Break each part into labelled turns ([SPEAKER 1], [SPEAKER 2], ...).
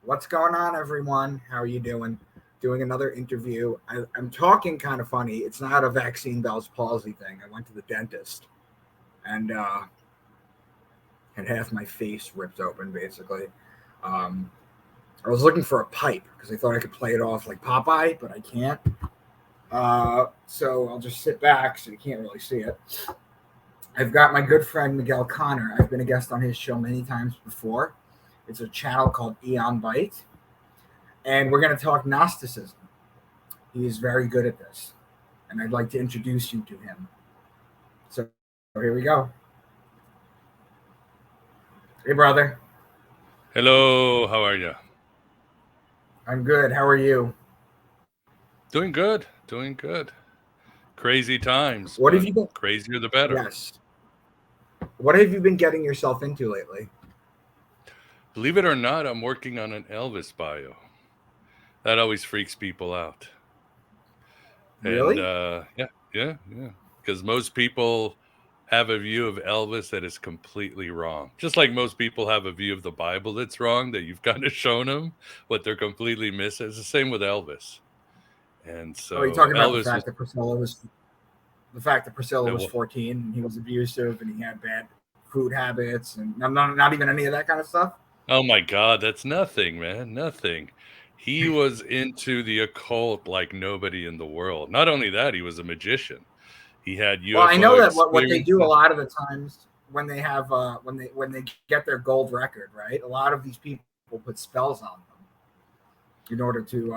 [SPEAKER 1] What's going on, everyone? How are you doing? Doing another interview. I'm talking kind of funny. It's not a vaccine Bell's palsy thing. I went to the dentist and had half my face ripped open, basically. Um, I was looking for a pipe because I thought I could play it off like Popeye, but I can't. So I'll just sit back so you can't really see it. I've got my good friend Miguel Connor. I've been a guest on his show many times before. It's a channel called Aeon Byte, and we're going to talk Gnosticism. He is very good at this, and I'd like to introduce you to him. So here we go. Hey, brother.
[SPEAKER 2] Hello, how are you?
[SPEAKER 1] I'm good. How are you?
[SPEAKER 2] Doing good, doing good. Crazy times,
[SPEAKER 1] What have
[SPEAKER 2] but
[SPEAKER 1] you been?
[SPEAKER 2] crazier the better.
[SPEAKER 1] Yes. What have you been getting yourself into lately?
[SPEAKER 2] Believe it or not, I'm working on an Elvis bio. That always freaks people out. And
[SPEAKER 1] Really?
[SPEAKER 2] yeah. Because most people have a view of Elvis that is completely wrong. Just like most people have a view of the Bible that's wrong, that you've kind of shown them what they're completely missing. It's the same with Elvis. And
[SPEAKER 1] Oh, are you
[SPEAKER 2] so
[SPEAKER 1] talking about
[SPEAKER 2] Elvis was,
[SPEAKER 1] the fact that Priscilla
[SPEAKER 2] that
[SPEAKER 1] was
[SPEAKER 2] wa-
[SPEAKER 1] 14 and he was abusive and he had bad food habits and not even any of that kind of stuff?
[SPEAKER 2] oh my God, that's nothing, man. Nothing. He was into the occult like nobody in the world. Not only that, he was a magician. He had
[SPEAKER 1] Well, I
[SPEAKER 2] UFO
[SPEAKER 1] know that what they do a
[SPEAKER 2] experiences.
[SPEAKER 1] lot of the times when they have when they get their gold record, right? A lot of these people put spells on them in order to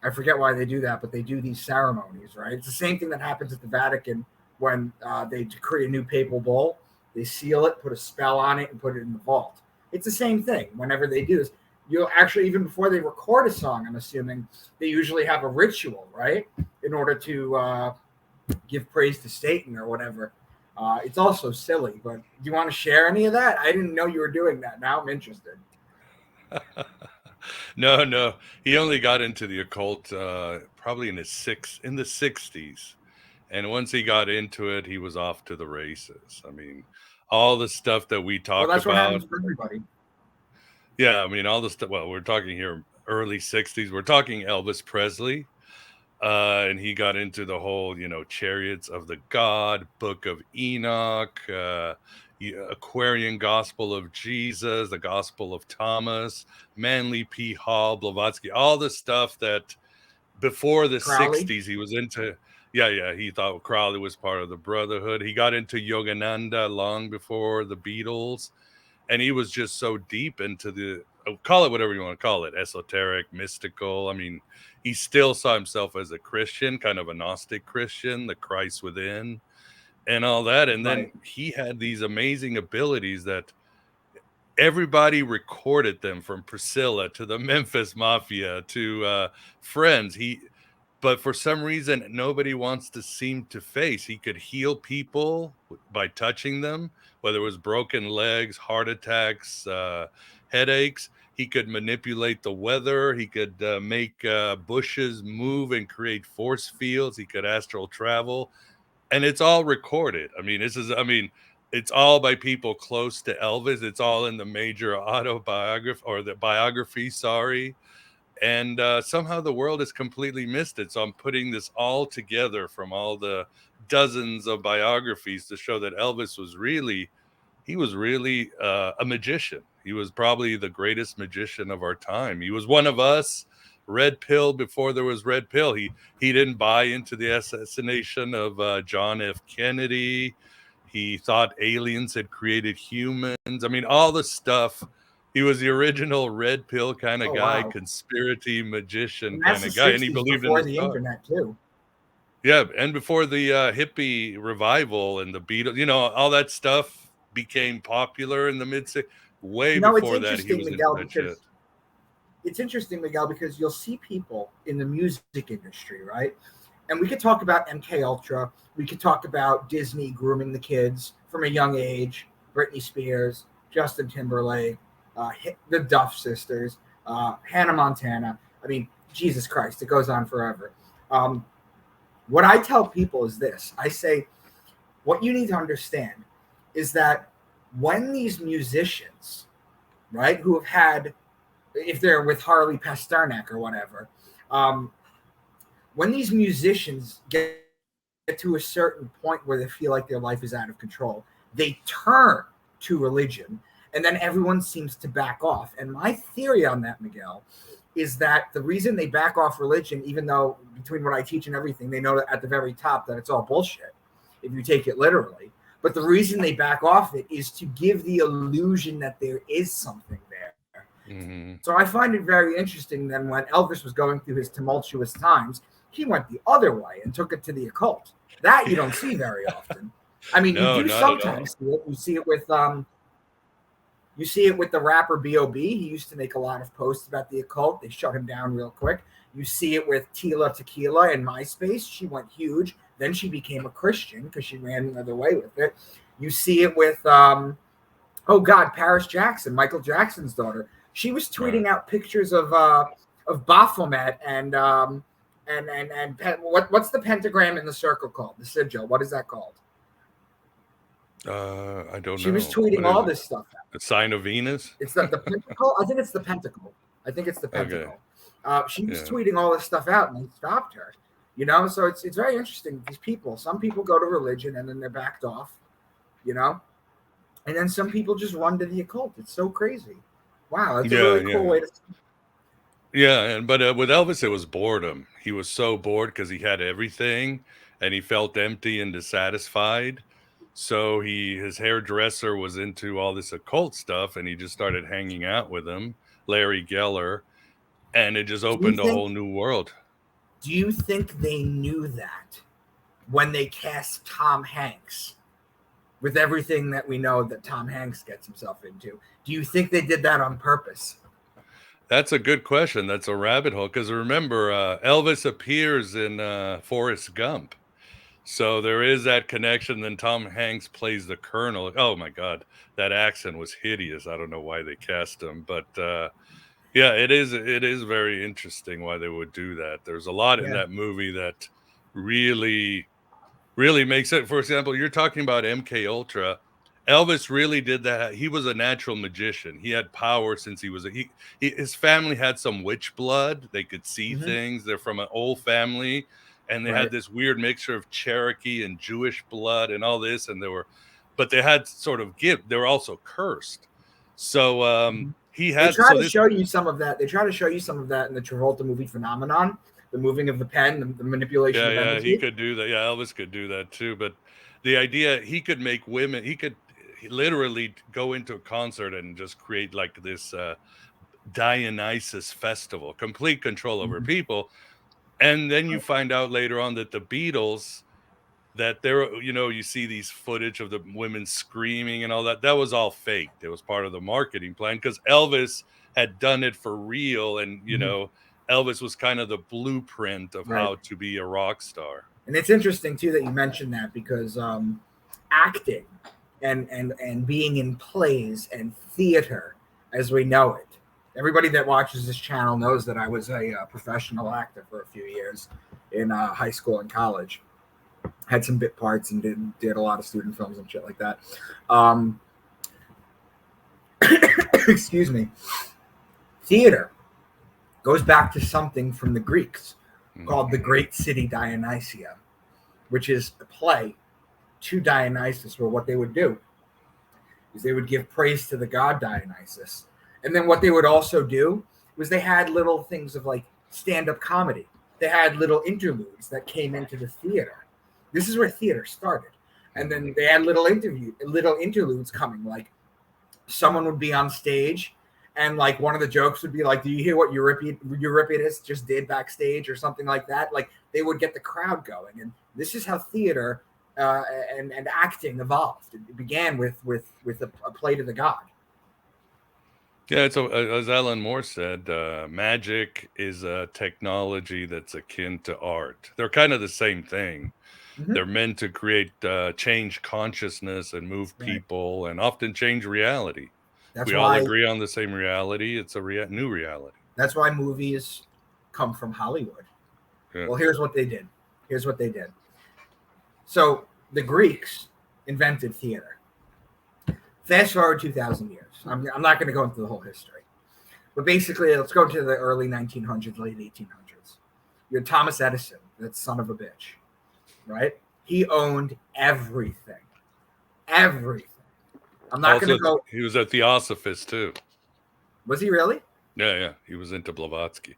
[SPEAKER 1] I forget why they do that, but they do these ceremonies, right? It's the same thing that happens at the Vatican when they create a new papal bull. They seal it, put a spell on it, and put it in the vault. It's the same thing. Whenever they do this, you'll actually even before they record a song, I'm assuming they usually have a ritual, right, in order to give praise to Satan or whatever. It's also silly, but do you want to share any of that? I didn't know you were doing that. Now I'm interested.
[SPEAKER 2] No, no. He only got into the occult probably in the 60s. And once he got into it, he was off to the races. I mean, all the stuff that we
[SPEAKER 1] Well,
[SPEAKER 2] talk
[SPEAKER 1] that's what
[SPEAKER 2] about.
[SPEAKER 1] happens for everybody.
[SPEAKER 2] Yeah, I mean, all the stuff. Well, we're talking here early 60s. We're talking Elvis Presley. And he got into the whole, Chariots of the God, Book of Enoch, Aquarian Gospel of Jesus, the Gospel of Thomas, Manly P. Hall, Blavatsky, all the stuff that before the
[SPEAKER 1] Crowley.
[SPEAKER 2] 60s he was into. Yeah, he thought Crowley was part of the Brotherhood. He got into Yogananda long before the Beatles, and he was just so deep into the call it whatever you want to call it, esoteric, mystical. I mean, he still saw himself as a Christian, kind of a Gnostic Christian, the Christ within and all that. And then
[SPEAKER 1] Right.
[SPEAKER 2] he had these amazing abilities that everybody recorded them, from Priscilla to the Memphis Mafia to Friends. But for some reason, nobody wants to seem to face. He could heal people by touching them, whether it was broken legs, heart attacks, headaches. He could manipulate the weather. He could make bushes move and create force fields. He could astral travel, and it's all recorded. It's all by people close to Elvis. It's all in the major autobiography, or the biography, sorry. And somehow the world has completely missed it. So I'm putting this all together from all the dozens of biographies to show that Elvis was really, he was really a magician. He was probably the greatest magician of our time. He was one of us. Red pill before there was red pill. He didn't buy into the assassination of John F. Kennedy. He thought aliens had created humans. I mean, all the stuff. He was the original red pill kind of
[SPEAKER 1] Oh
[SPEAKER 2] guy,
[SPEAKER 1] wow.
[SPEAKER 2] conspiracy magician
[SPEAKER 1] And that's
[SPEAKER 2] kind
[SPEAKER 1] the
[SPEAKER 2] of guy, and he
[SPEAKER 1] '60s
[SPEAKER 2] believed in
[SPEAKER 1] before
[SPEAKER 2] the
[SPEAKER 1] the
[SPEAKER 2] stars.
[SPEAKER 1] internet too.
[SPEAKER 2] Yeah, and before the hippie revival and the Beatles, all that stuff became popular in the mid. Way
[SPEAKER 1] You know, it's
[SPEAKER 2] before that, he
[SPEAKER 1] interesting,
[SPEAKER 2] was into
[SPEAKER 1] Miguel,
[SPEAKER 2] that shit.
[SPEAKER 1] because you'll see people in the music industry, right? And we could talk about MK Ultra. We could talk about Disney grooming the kids from a young age. Britney Spears, Justin Timberlake, the Duff sisters, Hannah Montana. I mean, Jesus Christ, it goes on forever. Um, what I tell people is this: I say, what you need to understand is that when these musicians, right, who have had if they're with Harley Pasternak or whatever. When these musicians get to a certain point where they feel like their life is out of control, they turn to religion, and then everyone seems to back off. And my theory on that, Miguel, is that the reason they back off religion, even though between what I teach and everything, they know at the very top that it's all bullshit, if you take it literally. But the reason they back off it is to give the illusion that there is something there. Mm-hmm. So I find it very interesting that when Elvis was going through his tumultuous times, he went the other way and took it to the occult. That you don't see very often. I mean, no, you do sometimes see it. You see it with the rapper B.O.B. He used to make a lot of posts about the occult. They shut him down real quick. You see it with Tila Tequila in MySpace. She went huge. Then she became a Christian because she ran the other way with it. You see it with, Paris Jackson, Michael Jackson's daughter. She was tweeting out pictures of Baphomet and what's the pentagram in the circle called? The sigil. What is that called?
[SPEAKER 2] I don't know.
[SPEAKER 1] She was tweeting all this stuff out.
[SPEAKER 2] The sign of Venus?
[SPEAKER 1] It's the pentacle? I think it's the pentacle. Okay. She was tweeting all this stuff out, and they stopped her. You know, so it's very interesting. These people, some people go to religion and then they're backed off, you know, and then some people just run to the occult. It's so crazy. Wow, that's a really cool way to.
[SPEAKER 2] Yeah, but with Elvis, it was boredom. He was so bored because he had everything, and he felt empty and dissatisfied. So his hairdresser was into all this occult stuff, and he just started hanging out with him, Larry Geller, and it just opened a whole new world.
[SPEAKER 1] Do you think they knew that when they cast Tom Hanks with everything that we know that Tom Hanks gets himself into? Do you think they did that on purpose?
[SPEAKER 2] That's a good question. That's a rabbit hole. Because remember, Elvis appears in Forrest Gump. So there is that connection. Then Tom Hanks plays the Colonel. Oh, my God. That accent was hideous. I don't know why they cast him. But yeah, it is very interesting why they would do that. There's a lot in that movie that really, really makes it. For example, you're talking about MK Ultra. Elvis really did that. He was a natural magician. He had power since he was his family had some witch blood. They could see things. They're from an old family, and they had this weird mixture of Cherokee and Jewish blood and all this. And but they had sort of gift. They were also cursed. So he had.
[SPEAKER 1] They try to show you some of that. They try to show you some of that in the Travolta movie Phenomenon, the moving of the pen, the manipulation. of energy.
[SPEAKER 2] He could do that. Yeah, Elvis could do that too. But the idea, he could make women. He could literally go into a concert and just create like this Dionysus festival, complete control over people. And then you find out later on that the Beatles, that you see these footage of the women screaming and all that. That was all fake. It was part of the marketing plan because Elvis had done it for real. And, Elvis was kind of the blueprint of how to be a rock star.
[SPEAKER 1] And it's interesting too that you mentioned that because acting and being in plays and theater as we know it. Everybody that watches this channel knows that I was a professional actor for a few years in high school and college. Had some bit parts and did a lot of student films and shit like that. Excuse me. Theater goes back to something from the Greeks called the Great City Dionysia, which is a play to Dionysus, where what they would do is they would give praise to the god Dionysus. And then what they would also do was they had little things of like stand-up comedy. They had little interludes that came into the theater. This is where theater started. And then they had little interludes coming. Like someone would be on stage and like one of the jokes would be like, do you hear what Euripides just did backstage or something like that? Like they would get the crowd going. And this is how theater and acting evolved. It began with a play to the god.
[SPEAKER 2] Yeah, so as Alan Moore said, magic is a technology that's akin to art. They're kind of the same thing. They're meant to create change consciousness and move people and often change reality. We all agree on the same reality. It's a new reality.
[SPEAKER 1] That's why movies come from Hollywood. Yeah. Well, here's what they did. So the Greeks invented theater. Fast forward 2,000 years. I'm not going to go into the whole history. But basically, let's go to the early 1900s, late 1800s. You had Thomas Edison, that son of a bitch, right? He owned everything. Everything. I'm not going to
[SPEAKER 2] Also,
[SPEAKER 1] go.
[SPEAKER 2] he was a theosophist too.
[SPEAKER 1] Was he really?
[SPEAKER 2] Yeah. He was into Blavatsky.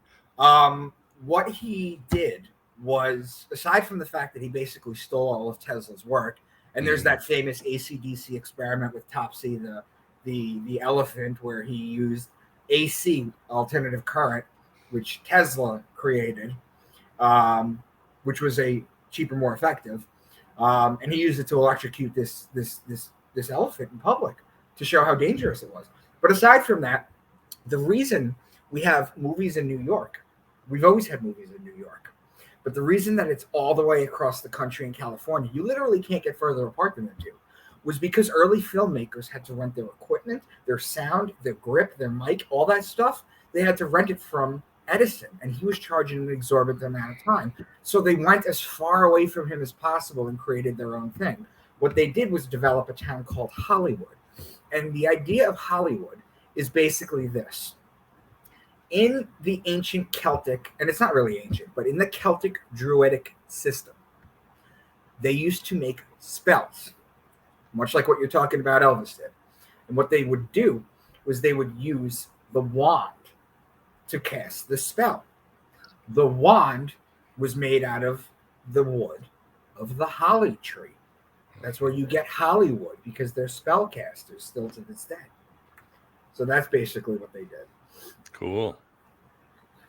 [SPEAKER 1] What he did was, aside from the fact that he basically stole all of Tesla's work, and there's that famous AC/DC experiment with Topsy, the elephant, where he used AC, alternative current, which Tesla created, which was a cheaper, more effective, and he used it to electrocute this elephant in public to show how dangerous it was. But aside from that, the reason we have movies in New York, we've always had movies in New York, but the reason that it's all the way across the country in California, you literally can't get further apart than the two, was because early filmmakers had to rent their equipment, their sound, their grip, their mic, all that stuff. They had to rent it from Edison, and he was charging an exorbitant amount of time. So they went as far away from him as possible and created their own thing. What they did was develop a town called Hollywood. And the idea of Hollywood is basically this. In the ancient Celtic, and it's not really ancient, but in the Celtic Druidic system, they used to make spells, much like what you're talking about Elvis did. And what they would do was they would use the wand to cast the spell. The wand was made out of the wood of the holly tree. That's where you get Hollywood, because they're spellcasters still to this day. So that's basically what they did.
[SPEAKER 2] Cool.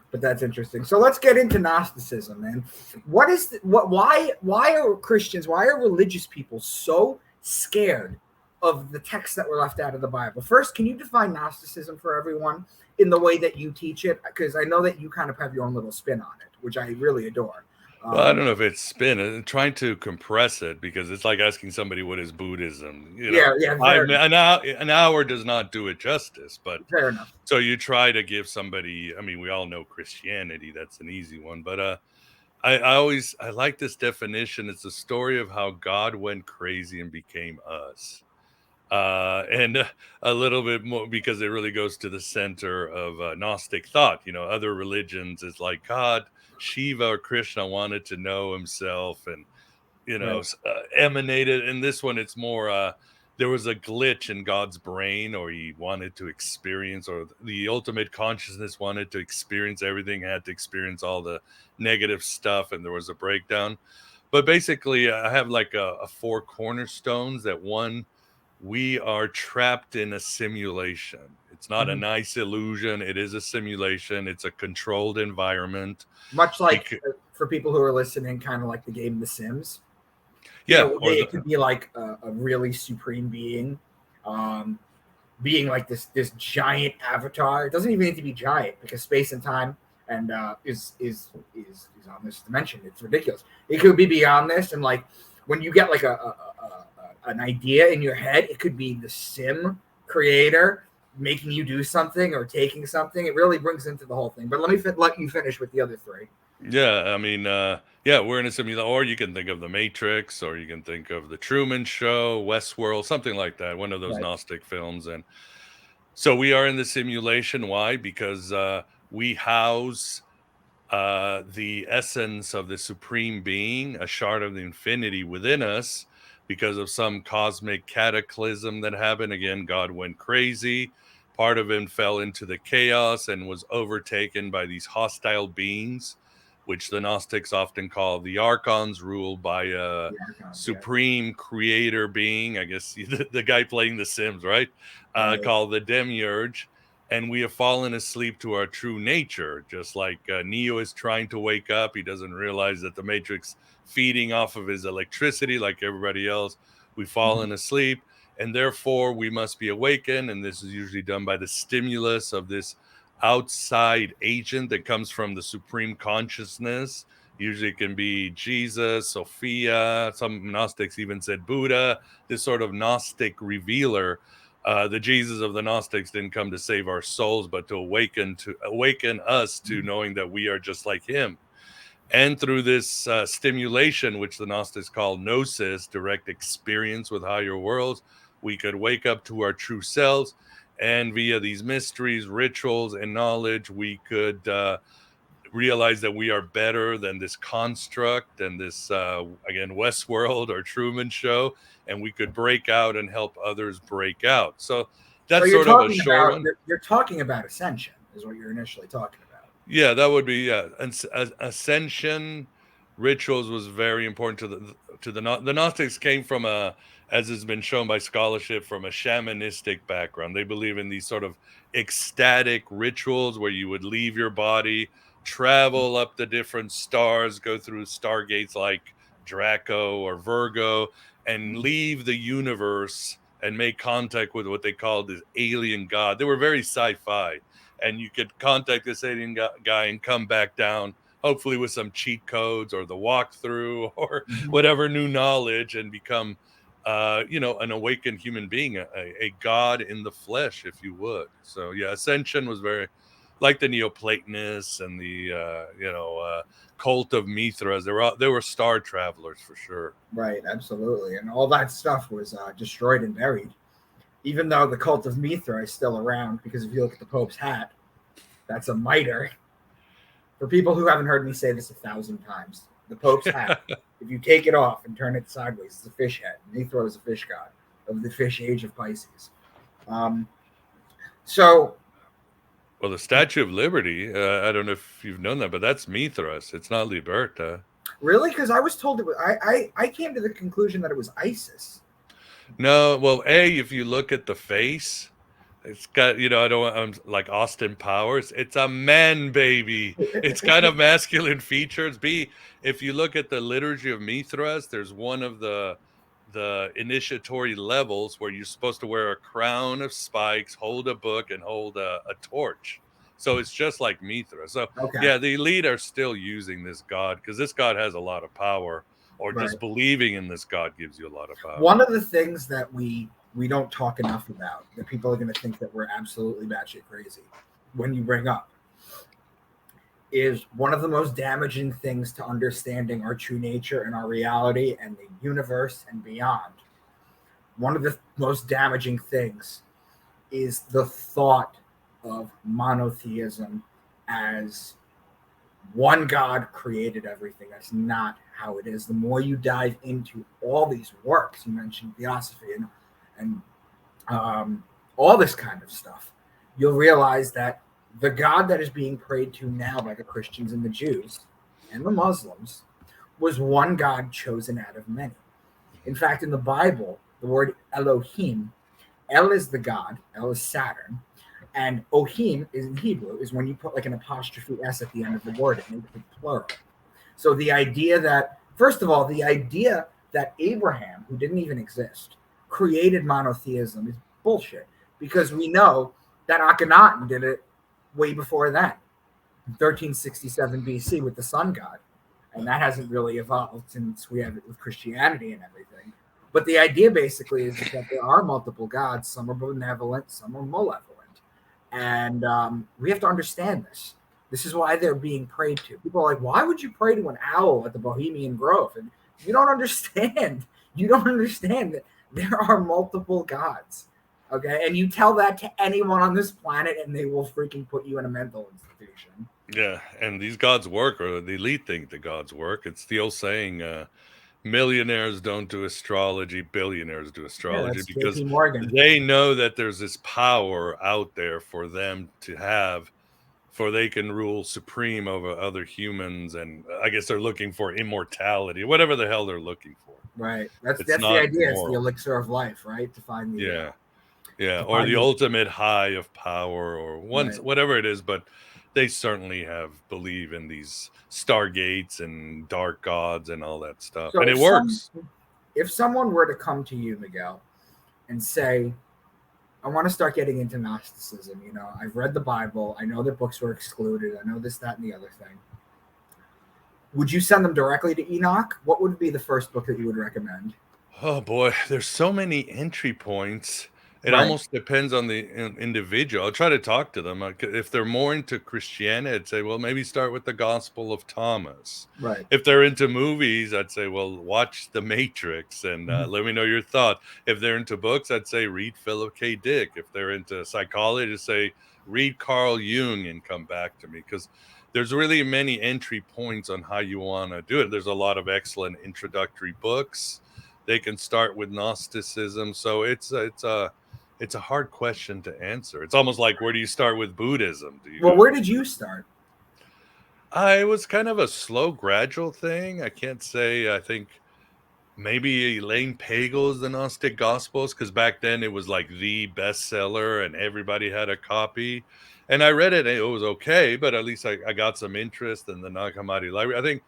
[SPEAKER 1] But that's interesting. So let's get into Gnosticism, man. Why are Christians, why are religious people so scared of the texts that were left out of the Bible? First, can you define Gnosticism for everyone in the way that you teach it? Because I know that you kind of have your own little spin on it, which I really adore.
[SPEAKER 2] Well, I don't know if it's spin. Trying to compress it, because it's like asking somebody what is Buddhism.
[SPEAKER 1] Yeah,
[SPEAKER 2] an hour does not do it justice. But
[SPEAKER 1] fair enough.
[SPEAKER 2] So you try to give somebody. I mean, we all know Christianity. That's an easy one. But I like this definition. It's a story of how God went crazy and became us. And a little bit more, because it really goes to the center of Gnostic thought. Other religions is like God, Shiva or Krishna wanted to know himself, and
[SPEAKER 1] Right.
[SPEAKER 2] emanated. In this one, it's more there was a glitch in God's brain, or he wanted to experience, or the ultimate consciousness wanted to experience everything, had to experience all the negative stuff, and there was a breakdown. But basically, I have like a four cornerstones. That one, we are trapped in a simulation. It's not a nice illusion. It is a simulation. It's a controlled environment.
[SPEAKER 1] Much like, for people who are listening, kind of like the game The Sims.
[SPEAKER 2] Yeah.
[SPEAKER 1] It could be like a really supreme being, being like this giant avatar. It doesn't even need to be giant, because space and time and is on this dimension. It's ridiculous. It could be beyond this, and like when you get like an idea in your head, it could be the sim creator making you do something or taking something. It really brings into the whole thing. But let me let you finish with the other three.
[SPEAKER 2] Yeah, I mean, we're in a simulation, or you can think of The Matrix, or you can think of The Truman Show, Westworld, something like that, one of those Gnostic films. And so we are in the simulation. Why? Because we house the essence of the supreme being, a shard of the infinity within us, because of some cosmic cataclysm that happened. Again, God went crazy. Part of him fell into the chaos and was overtaken by these hostile beings, which the Gnostics often call the Archons, ruled by a supreme creator being. I guess the guy playing The Sims, right? Called the Demiurge. And we have fallen asleep to our true nature, just like Neo is trying to wake up. He doesn't realize that the Matrix feeding off of his electricity, like everybody else. We've fallen asleep, and therefore we must be awakened. And this is usually done by the stimulus of this outside agent that comes from the supreme consciousness. Usually it can be Jesus, Sophia. Some Gnostics even said Buddha, this sort of Gnostic revealer. The Jesus of the Gnostics didn't come to save our souls, but to awaken us to knowing that we are just like him. And through this stimulation, which the Gnostics call gnosis, direct experience with higher worlds, we could wake up to our true selves. and via these mysteries, rituals, and knowledge, we could realize that we are better than this construct and this again Westworld or Truman Show, and we could break out and help others break out. So
[SPEAKER 1] So
[SPEAKER 2] that's
[SPEAKER 1] you're
[SPEAKER 2] sort of a
[SPEAKER 1] talking
[SPEAKER 2] short
[SPEAKER 1] about
[SPEAKER 2] one.
[SPEAKER 1] you're talking about ascension, is what you're initially talking about.
[SPEAKER 2] Yeah, that would be And ascension rituals was very important the Gnostics came from a, as has been shown by scholarship, from a shamanistic background. They believe in these sort of ecstatic rituals where you would leave your body, travel up the different stars, go through stargates like Draco or Virgo, and
[SPEAKER 1] Mhm.
[SPEAKER 2] leave the universe and make contact with what they called this alien god. They were very sci-fi, and you could contact this alien guy and come back down, hopefully with some cheat codes or the walkthrough or
[SPEAKER 1] Mhm.
[SPEAKER 2] whatever new knowledge, and become an awakened human being, a god in the flesh, if you would. So yeah, ascension was very like the Neoplatonists and the cult of Mithras. They were star travelers for sure.
[SPEAKER 1] Right, absolutely. And all that stuff was destroyed and buried. Even though the cult of Mithra is still around, because if you look at the Pope's hat, that's a mitre. For people who haven't heard me say this 1,000 times, the Pope's hat, if you take it off and turn it sideways, it's a fish head. Mithra is a fish god of the fish age of Pisces. Um, so,
[SPEAKER 2] Well, the Statue of Liberty, I don't know if you've known that, but that's Mithras. It's not Liberta.
[SPEAKER 1] really? Because I was told it was, I came to the conclusion that it was Isis.
[SPEAKER 2] No, well, if you look at the face, it's got, I don't want, like Austin Powers. It's a man baby. It's kind of masculine features. B, if you look at the liturgy of Mithras, there's one of the initiatory levels where you're supposed to wear a crown of spikes, hold a book, and hold a torch. So it's just like Mithra. So
[SPEAKER 1] Okay,
[SPEAKER 2] yeah, the elite are still using this god because this god has a lot of power, or
[SPEAKER 1] right.
[SPEAKER 2] just believing in this god gives you a lot of power.
[SPEAKER 1] One of the things that we don't talk enough about, that people are going to think that we're absolutely batshit crazy when you bring up, is one of the most damaging things to understanding our true nature and our reality and the universe and beyond. One of the most damaging things is the thought of monotheism as one God created everything. That's not how it is. The more you dive into all these works, you mentioned theosophy and all this kind of stuff, you'll realize that the God that is being prayed to now by the Christians and the Jews and the Muslims was one God chosen out of many. In fact, in the Bible, the word Elohim, El is the God, El is Saturn, and Ohim is in Hebrew, is when you put like an apostrophe S at the end of the word, it makes it plural. So the idea that, first of all, the idea that Abraham, who didn't even exist, created monotheism is bullshit, because we know that Akhenaten did it way before that, 1367 BC with the sun god. And that hasn't really evolved since we have it with Christianity and everything. But the idea basically is that there are multiple gods. Some are benevolent, some are malevolent. And we have to understand this. This is why they're being prayed to. People are like, why would you pray to an owl at the Bohemian Grove? And you don't understand. You don't understand that there are multiple gods. Okay. And you tell that to anyone on this planet, and they will freaking put you in a mental institution.
[SPEAKER 2] Yeah, and these gods work, or the elite think the gods work. It's the old saying, millionaires don't do astrology, billionaires do
[SPEAKER 1] Yeah,
[SPEAKER 2] astrology,
[SPEAKER 1] that's
[SPEAKER 2] because
[SPEAKER 1] JP Morgan.
[SPEAKER 2] they know that there's this power out there for them to have, for they can rule supreme over other humans. And I guess they're looking for immortality, whatever the hell they're looking for.
[SPEAKER 1] Right.
[SPEAKER 2] It's
[SPEAKER 1] That's the
[SPEAKER 2] not
[SPEAKER 1] idea. It's the
[SPEAKER 2] moral.
[SPEAKER 1] elixir of life, right? To find the
[SPEAKER 2] Yeah. Yeah,
[SPEAKER 1] to
[SPEAKER 2] or
[SPEAKER 1] find
[SPEAKER 2] the
[SPEAKER 1] the
[SPEAKER 2] ultimate high of power, or once
[SPEAKER 1] right.
[SPEAKER 2] whatever it is, but they certainly have believe in these stargates and dark gods and all that stuff.
[SPEAKER 1] So
[SPEAKER 2] And it works.
[SPEAKER 1] if someone were to come to you, Miguel, and say, I want to start getting into Gnosticism, I've read the Bible, I know that books were excluded, I know this, that, and the other thing. Would you send them directly to Enoch? What would be the first book that you would recommend?
[SPEAKER 2] Oh boy, there's so many entry points. It
[SPEAKER 1] Right.
[SPEAKER 2] almost depends on the individual. I'll try to talk to them. If they're more into Christianity, I'd say, well, maybe start with the Gospel of Thomas.
[SPEAKER 1] Right.
[SPEAKER 2] If they're into movies, I'd say, well, watch The Matrix and
[SPEAKER 1] Mhm.
[SPEAKER 2] let me know your thoughts. If they're into books, I'd say read Philip K. Dick. If they're into psychology, I'd say read Carl Jung and come back to me, because there's really many entry points on how you want to do it. There's a lot of excellent introductory books. They can start with Gnosticism. So it's a hard question to answer. It's almost like, where do you start with Buddhism? Do you
[SPEAKER 1] Well,
[SPEAKER 2] go?
[SPEAKER 1] where did you start?
[SPEAKER 2] It was kind of a slow, gradual thing. I can't say. I think maybe Elaine Pagel's The Gnostic Gospels, because back then it was like the bestseller and everybody had a copy. And I read it, and it was okay, but at least I got some interest in the Nag Hammadi library. I think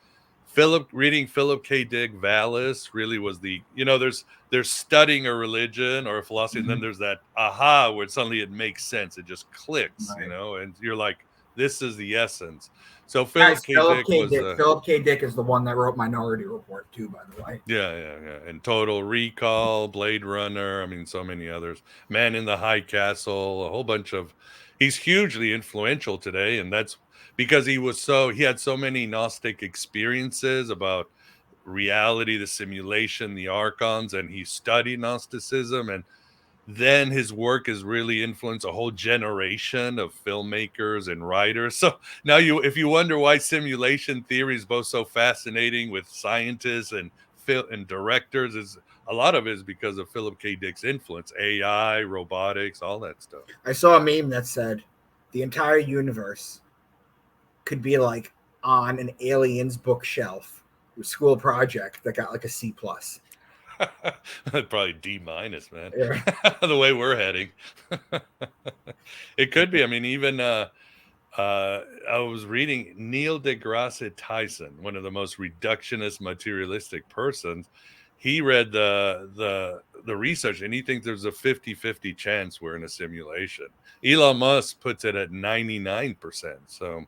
[SPEAKER 2] reading Philip K. Dick Vallis really was there's studying a religion or a philosophy, and then
[SPEAKER 1] Mhm.
[SPEAKER 2] there's that aha where suddenly it makes sense. It just clicks,
[SPEAKER 1] Right.
[SPEAKER 2] and you're like, this is the essence. So
[SPEAKER 1] Guys,
[SPEAKER 2] Philip K. Dick was
[SPEAKER 1] Philip K. Dick is the one that wrote Minority Report too, by the way.
[SPEAKER 2] yeah. And Total Recall, Blade Runner, I mean, so many others. Man in the High Castle, a whole bunch of. He's hugely influential today, and that's because he had so many Gnostic experiences about reality, the simulation, the archons, and he studied Gnosticism, and then his work has really influenced a whole generation of filmmakers and writers. So now if you wonder why simulation theory is both so fascinating with scientists and film and directors, is a lot of it is because of Philip K. Dick's influence, AI, robotics, all that stuff.
[SPEAKER 1] I saw a meme that said the entire universe could be like on an aliens bookshelf school project that got like a C plus.
[SPEAKER 2] Probably D minus, man.
[SPEAKER 1] Yeah.
[SPEAKER 2] The way we're heading. It could be. I mean, even I was reading Neil deGrasse Tyson, one of the most reductionist materialistic persons. He read the research, and he thinks there's a 50-50 chance we're in a simulation. Elon Musk puts it at 99%. So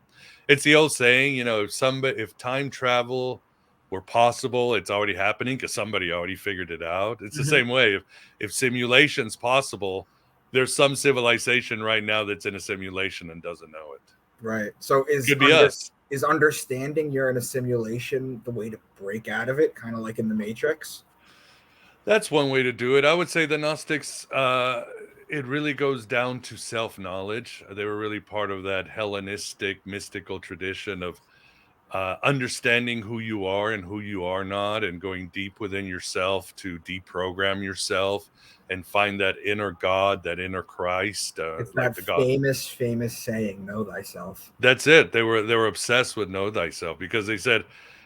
[SPEAKER 2] it's the old saying, if time travel were possible, it's already happening because somebody already figured it out. It's the
[SPEAKER 1] Mhm.
[SPEAKER 2] same way. If simulation's possible, there's some civilization right now that's in a simulation and doesn't know it.
[SPEAKER 1] Right. So
[SPEAKER 2] Could be us.
[SPEAKER 1] is understanding you're in a simulation the way to break out of it, kind of like in the Matrix?
[SPEAKER 2] That's one way to do it. I would say the Gnostics, it really goes down to self knowledge. They were really part of that Hellenistic mystical tradition of understanding who you are and who you are not, and going deep within yourself to deprogram yourself and find that inner God, that inner Christ,
[SPEAKER 1] It's
[SPEAKER 2] like
[SPEAKER 1] that
[SPEAKER 2] the God.
[SPEAKER 1] famous saying, "Know thyself."
[SPEAKER 2] That's it. They were obsessed with know thyself, because they said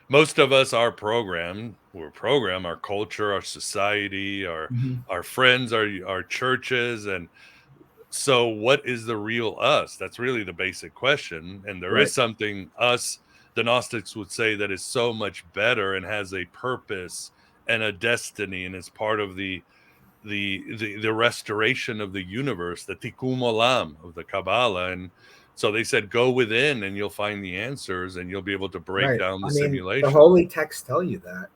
[SPEAKER 2] most of us are programmed. We're programmed. Our culture, our society,
[SPEAKER 1] Mhm.
[SPEAKER 2] our friends, our churches, and so what is the real us? That's really the basic question. And there
[SPEAKER 1] Right.
[SPEAKER 2] is something us, the Gnostics would say, that is so much better and has a purpose and a destiny, and is part of the restoration of the universe, the tikkun olam of the Kabbalah. And so they said, go within and you'll find the answers, and you'll be able to break
[SPEAKER 1] Right.
[SPEAKER 2] down the
[SPEAKER 1] I mean, the
[SPEAKER 2] simulation.
[SPEAKER 1] holy texts tell you that.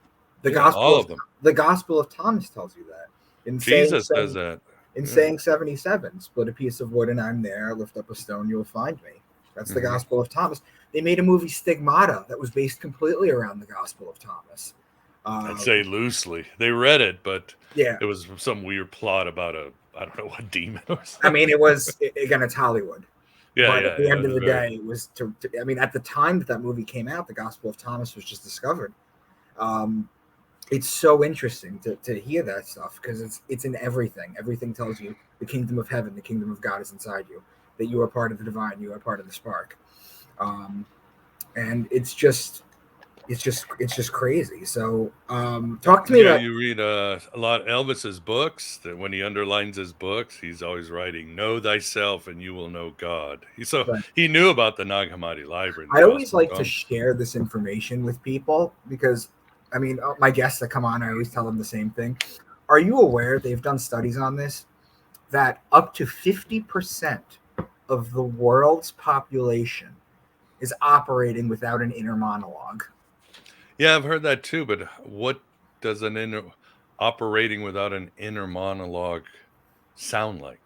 [SPEAKER 1] The
[SPEAKER 2] Yeah,
[SPEAKER 1] gospel
[SPEAKER 2] all
[SPEAKER 1] of
[SPEAKER 2] of them.
[SPEAKER 1] the Gospel of Thomas tells you that. In saying
[SPEAKER 2] Jesus says
[SPEAKER 1] seven,
[SPEAKER 2] that.
[SPEAKER 1] in
[SPEAKER 2] Yeah.
[SPEAKER 1] saying 77, split a piece of wood and I'm there, lift up a stone, you'll find me. That's the
[SPEAKER 2] Hmm.
[SPEAKER 1] Gospel of Thomas. They made a movie Stigmata that was based completely around the Gospel of Thomas.
[SPEAKER 2] I'd say loosely. They read it, but
[SPEAKER 1] Yeah,
[SPEAKER 2] it was some weird plot about I don't know what demon or
[SPEAKER 1] I mean,
[SPEAKER 2] something.
[SPEAKER 1] it was again, it's Hollywood,
[SPEAKER 2] Yeah,
[SPEAKER 1] but at
[SPEAKER 2] yeah,
[SPEAKER 1] the
[SPEAKER 2] yeah.
[SPEAKER 1] end
[SPEAKER 2] It
[SPEAKER 1] of
[SPEAKER 2] was
[SPEAKER 1] the
[SPEAKER 2] very.
[SPEAKER 1] day, it was I mean, at the time that that movie came out, the Gospel of Thomas was just discovered. Um, it's so interesting to hear that stuff because it's in everything. Everything tells you the kingdom of heaven, the kingdom of God is inside you, that you are part of the divine, you are part of the spark, um, and it's just crazy. So talk to me
[SPEAKER 2] Yeah,
[SPEAKER 1] about
[SPEAKER 2] you read a lot Elvis's books. That when he underlines his books, he's always writing, "Know thyself, and you will know God." So
[SPEAKER 1] right.
[SPEAKER 2] he knew about the Nag Hammadi library and the
[SPEAKER 1] I always
[SPEAKER 2] Gospel of
[SPEAKER 1] like to
[SPEAKER 2] Thomas.
[SPEAKER 1] share this information with people because I mean my guests that come on, I always tell them the same thing. Are you aware they've done studies on this that up to 50% of the world's population is operating without an inner monologue?
[SPEAKER 2] Yeah, I've heard that too. But what does an inner operating without an inner monologue sound like?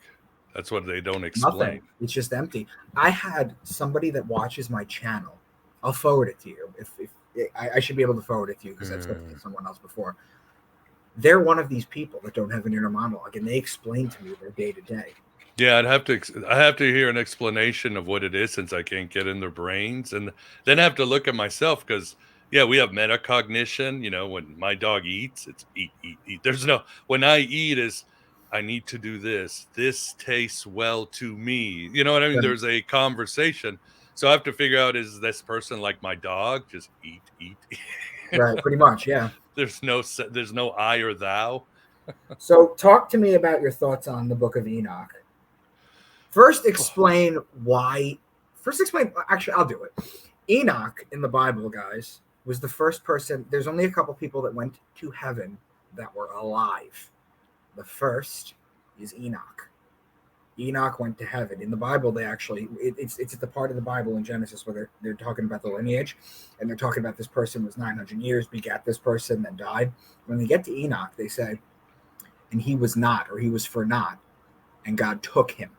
[SPEAKER 2] That's what they don't explain.
[SPEAKER 1] Nothing. It's just empty. I had somebody that watches my channel. I'll forward it to you. If I should be able to forward it to you because I've said it to someone else before. They're one of these people that don't have an inner monologue, and they explain to me their day to day.
[SPEAKER 2] Yeah, I have to hear an explanation of what it is since I can't get in their brains, and then I have to look at myself because yeah, we have metacognition. You know, when my dog eats, it's eat, eat, eat. There's no when I eat is I need to do this. This tastes well to me. You know what I mean?
[SPEAKER 1] Right.
[SPEAKER 2] There's a conversation, so I have to figure out is this person like my dog? Just eat, eat.
[SPEAKER 1] Right, pretty much, yeah.
[SPEAKER 2] There's no I or thou.
[SPEAKER 1] So, talk to me about your thoughts on the Book of Enoch. First, explain why. First, explain. Actually, I'll do it. Enoch in the Bible, guys, was the first person. There's only a couple people that went to heaven that were alive. The first is Enoch. Enoch went to heaven. In the Bible, they actually it's at the part of the Bible in Genesis where they're talking about the lineage, and they're talking about this person was 900 years, begat this person, then died. When they get to Enoch, they say, and he was not, or he was for naught, and God took him.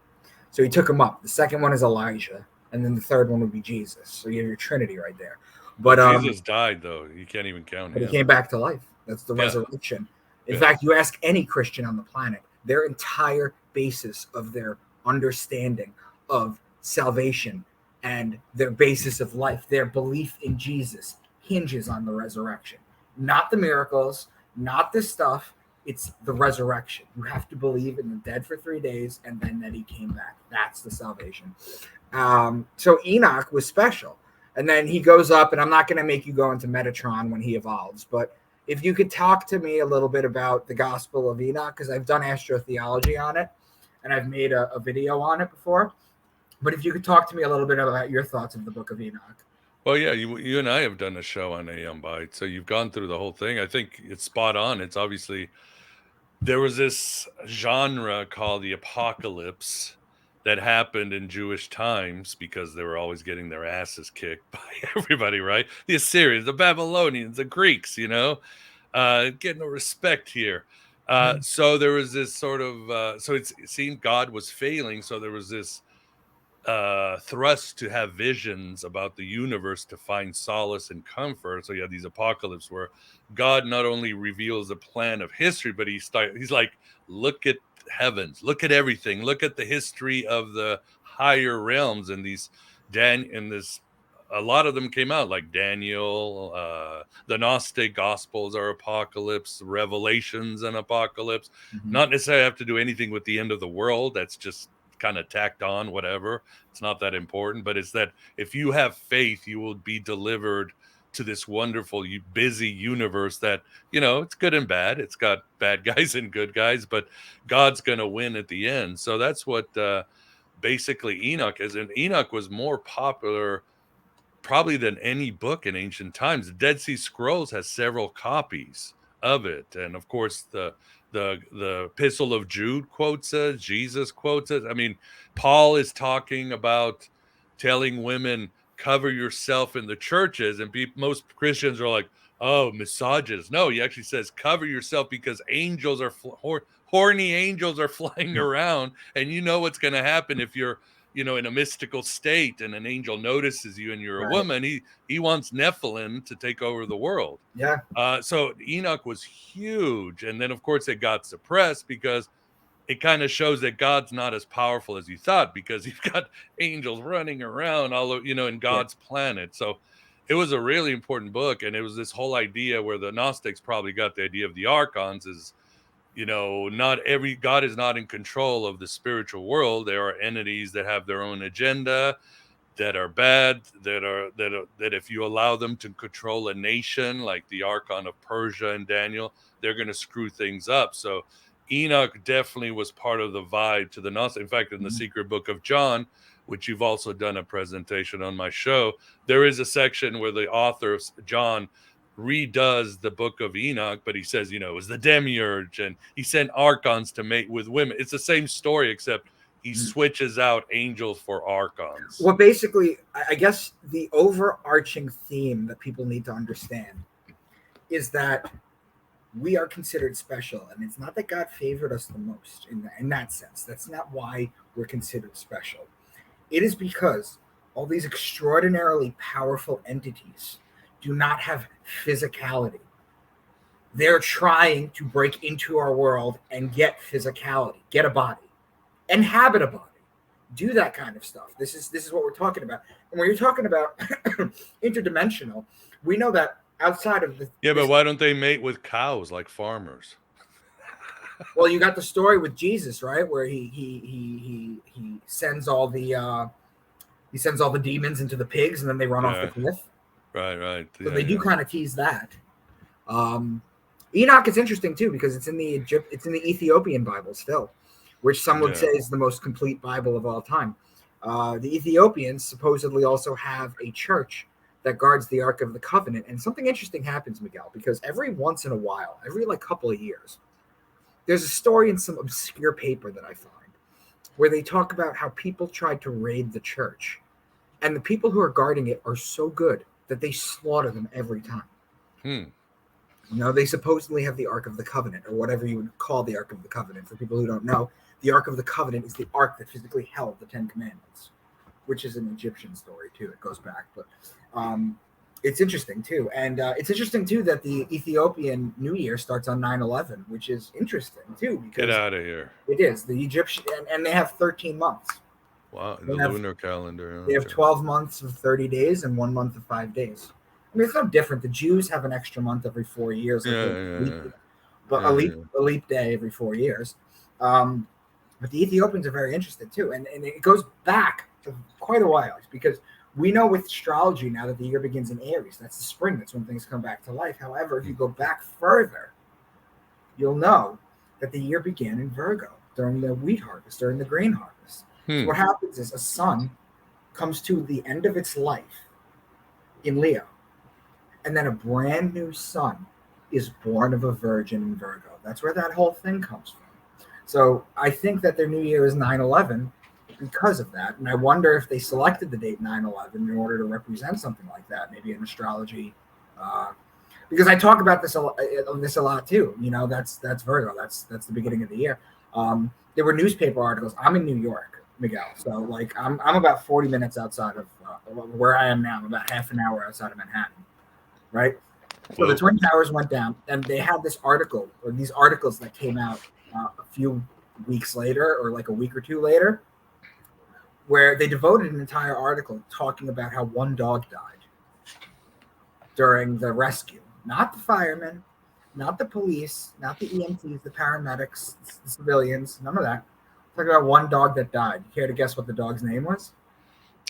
[SPEAKER 1] So he took him up. The second one is Elijah, and then the third one would be Jesus. So you have your Trinity right there. But
[SPEAKER 2] Jesus died, though. You can't even count
[SPEAKER 1] but
[SPEAKER 2] him.
[SPEAKER 1] he came back to life. That's the resurrection. In fact, you ask any Christian on the planet, their entire basis of their understanding of salvation and their basis of life, their belief in Jesus, hinges on the resurrection. Not the miracles, not the stuff. It's the resurrection. You have to believe in the dead for 3 days and then that he came back. That's the salvation. So Enoch was special. And then he goes up, and I'm not going to make you go into Metatron when he evolves, but if you could talk to me a little bit about the Gospel of Enoch, because I've done astrotheology on it, and I've made a video on it before. But if you could talk to me a little bit about your thoughts of the Book of Enoch.
[SPEAKER 2] Well, yeah, you and I have done a show on Aeon Byte, so you've gone through the whole thing. I think it's spot on. It's obviously there was this genre called the apocalypse that happened in Jewish times because they were always getting their asses kicked by everybody, right? The Assyrians, the Babylonians, the Greeks, get no respect here. So there was this sort of, so it seemed God was failing. So there was this thrust to have visions about the universe to find solace and comfort. So you have these apocalypse where God not only reveals the plan of history, but he's like, look at heavens, look at everything, look at the history of the higher realms, and a lot of them came out like Daniel, the Gnostic Gospels are apocalypse, Revelations and apocalypse. Not necessarily have to do anything with the end of the world. That's just kind of tacked on, whatever. It's not that important, but it's that if you have faith, you will be delivered to this wonderful, busy universe that, it's good and bad. It's got bad guys and good guys, but God's going to win at the end. So that's what basically Enoch is. And Enoch was more popular probably than any book in ancient times. The Dead Sea Scrolls has several copies of it. And of course, the Epistle of Jude quotes it, Jesus quotes it. I mean, Paul is talking about telling women, cover yourself in the churches, and most Christians are like, oh, misogynist. No, he actually says cover yourself because angels are horny angels are flying around, and you know what's going to happen if you're in a mystical state and an angel notices you and you're a woman. He wants Nephilim to take over the world.
[SPEAKER 1] Yeah.
[SPEAKER 2] So Enoch was huge. And then, of course, it got suppressed because it kind of shows that God's not as powerful as you thought, because you've got angels running around all over, in God's planet. So it was a really important book. And it was this whole idea where the Gnostics probably got the idea of the archons is, not every God is not in control of the spiritual world. There are entities that have their own agenda, that are bad, that if you allow them to control a nation, like the Archon of Persia and Daniel, they're going to screw things up. So Enoch definitely was part of the vibe to the Gnostic. In fact, in the Secret Book of John, which you've also done a presentation on my show, there is a section where the author, John, redoes the Book of Enoch, but he says, it was the demiurge, and he sent archons to mate with women. It's the same story, except he switches out angels for archons.
[SPEAKER 1] Well, basically, I guess the overarching theme that people need to understand is that we are considered special, and it's not that God favored us the most in that sense. That's not why we're considered special. It is because all these extraordinarily powerful entities do not have physicality. They're trying to break into our world and get physicality, get a body, inhabit a body, do that kind of stuff. This is what we're talking about. And when you're talking about interdimensional, we know that outside of the
[SPEAKER 2] but why don't they mate with cows like farmers?
[SPEAKER 1] Well, you got the story with Jesus, right, where he sends all the demons into the pigs, and then they run off the cliff.
[SPEAKER 2] Right.
[SPEAKER 1] So they do kind of tease that. Enoch is interesting too because it's in the Ethiopian Bible still, which some would say is the most complete Bible of all time. The Ethiopians supposedly also have a church that guards the Ark of the Covenant, and something interesting happens, Miguel, because every once in a while, every couple of years, there's a story in some obscure paper that I find where they talk about how people tried to raid the church, and the people who are guarding it are so good that they slaughter them every time. They supposedly have the Ark of the Covenant, or whatever you would call the Ark of the Covenant. For people who don't know, the Ark of the Covenant is the ark that physically held the Ten Commandments, which is an Egyptian story too. It goes back, but it's interesting too. And it's interesting too that the Ethiopian New Year starts on 9/11, which is interesting too. Because
[SPEAKER 2] get out of here.
[SPEAKER 1] It is the Egyptian, and they have 13 months.
[SPEAKER 2] Wow, the lunar calendar.
[SPEAKER 1] They have 12 months of 30 days and 1 month of 5 days. I mean, it's no different. The Jews have an extra month every 4 years. But a leap day every 4 years. But the Ethiopians are very interested too. And it goes back to quite a while because we know with astrology now that the year begins in Aries. That's the spring. That's when things come back to life. However, if you go back further, you'll know that the year began in Virgo during the wheat harvest, during the grain harvest. So what happens is a sun comes to the end of its life in Leo. And then a brand new sun is born of a virgin in Virgo. That's where that whole thing comes from. So I think that their new year is 9/11 because of that. And I wonder if they selected the date 9/11 in order to represent something like that, maybe in astrology. Because I talk about this a lot too. That's Virgo. That's the beginning of the year. There were newspaper articles. I'm in New York, Miguel. So I'm about 40 minutes outside of where I am now. I'm about half an hour outside of Manhattan. Right. So the Twin Towers went down, and they had this article, or these articles that came out a few weeks later, or like a week or two later, where they devoted an entire article talking about how one dog died during the rescue. Not the firemen, not the police, not the EMTs, the paramedics, the civilians, none of that. Talking about one dog that died. You care to guess what the dog's name was?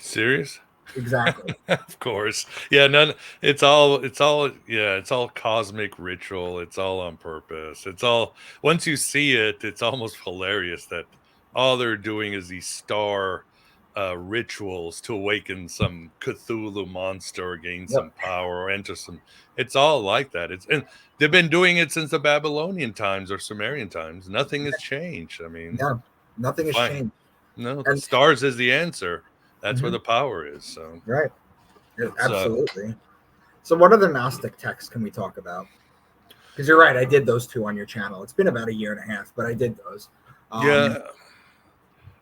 [SPEAKER 2] Serious?
[SPEAKER 1] Exactly.
[SPEAKER 2] Of course. Yeah, it's all cosmic ritual. It's all on purpose. It's all, once you see it, it's almost hilarious that all they're doing is these star rituals to awaken some Cthulhu monster or gain some power or enter some. It's all like that. And they've been doing it since the Babylonian times or Sumerian times. Nothing has changed. I mean,
[SPEAKER 1] nothing has changed.
[SPEAKER 2] No, the stars is the answer. That's where the power is. So
[SPEAKER 1] right, absolutely. So what other Gnostic texts can we talk about? Because you're right, I did those two on your channel. It's been about a year and a half, but I did those.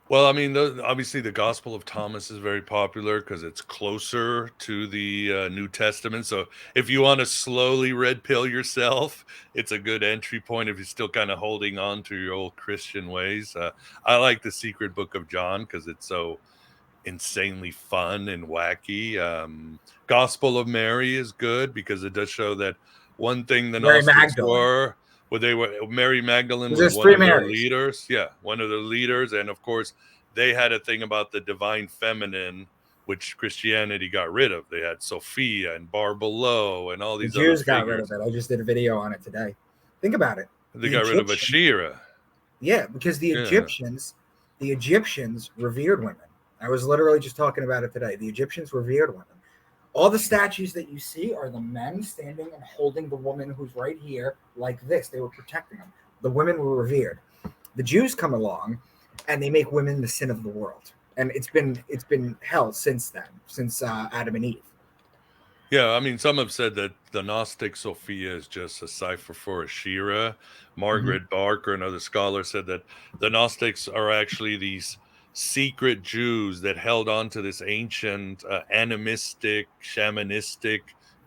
[SPEAKER 2] Well, I mean, obviously the Gospel of Thomas is very popular because it's closer to the New Testament. So if you want to slowly red pill yourself, it's a good entry point if you're still kind of holding on to your old Christian ways. I like the Secret Book of John because it's so insanely fun and wacky. Gospel of Mary is good because it does show that one thing the Gnostics were, Mary Magdalene was one of their leaders. Yeah, one of the leaders. And of course, they had a thing about the divine feminine, which Christianity got rid of. They had Sophia and Barbelo and all these other figures. The Jews got rid of
[SPEAKER 1] it. I just did a video on it today. Think about it.
[SPEAKER 2] They got rid of Ashera.
[SPEAKER 1] Yeah, because the Egyptians revered women. I was literally just talking about it today. The Egyptians revered women. All the statues that you see are the men standing and holding the woman who's right here like this. They were protecting them. The women were revered. The Jews come along and they make women the sin of the world. And it's been hell since then, since Adam and Eve.
[SPEAKER 2] Yeah, I mean, some have said that the Gnostic Sophia is just a cipher for Ashira.
[SPEAKER 1] Mhm.
[SPEAKER 2] Margaret Barker, another scholar, said that the Gnostics are actually these secret Jews that held on to this ancient animistic, shamanistic